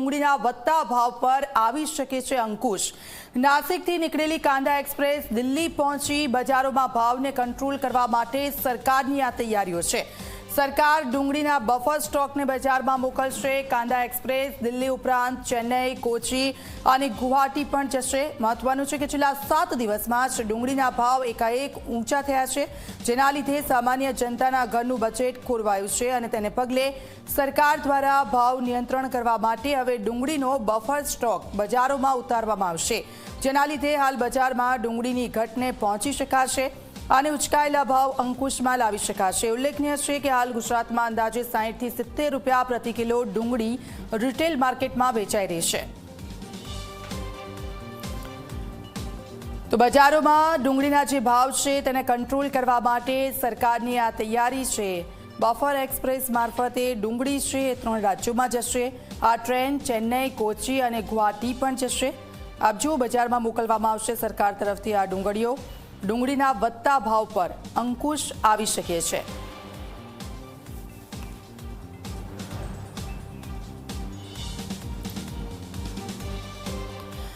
ડુંગળીના વધતા ભાવ પર આવી શકે છે અંકુશ। નાસિકથી નીકળેલી કાંદા એક્સપ્રેસ દિલ્હી પહોંચી બજારોમાં ભાવને કંટ્રોલ કરવા માટે સરકારની આ તૈયારીઓ છે। સરકાર ડુંગળીના બફર સ્ટોકને બજારમાં મોકલશે। કાંદા એક્સપ્રેસ દિલ્હી ઉપરાંત ચેન્નઈ, કોચી અને ગુવાહાટી પણ જશે। મહત્વનું છે કે છેલ્લા 7 દિવસમાં જ ડુંગળીના ભાવ એકાએક ઊંચા થયા છે, જેના લીધે સામાન્ય જનતાના ઘરનું બજેટ ખોરવાયું છે અને તેને પગલે સરકાર દ્વારા ભાવ નિયંત્રણ કરવા માટે હવે ડુંગળીનો બફર સ્ટોક બજારોમાં ઉતારવામાં આવશે, જેના લીધે હાલ બજારમાં ડુંગળીની ઘટને પહોંચી શકાશે અને ઉચકાયેલા ભાવ અંકુશમાં લાવી શકાશે। ઉલ્લેખનીય છે કે હાલ ગુજરાતમાં અંદાજે 60 થી 70 રૂપિયા પ્રતિ કિલો ડુંગળી રિટેલ માર્કેટમાં વેચાઈ રહી છે। તો બજારોમાં ડુંગળીના જે ભાવ છે તેને કંટ્રોલ કરવા માટે સરકારની આ તૈયારી છે। બફર એક્સપ્રેસ મારફતે ડુંગળી છે એ 3 રાજ્યોમાં જશે। આ ટ્રેન ચેન્નઈ, કોચી અને ગુવાહાટી પણ જશે। આપ જુઓ, બજારમાં મોકલવામાં આવશે સરકાર તરફથી આ ડુંગળીઓ। ડુંગળીના વધતા ભાવ પર અંકુશ આવી શકે છે।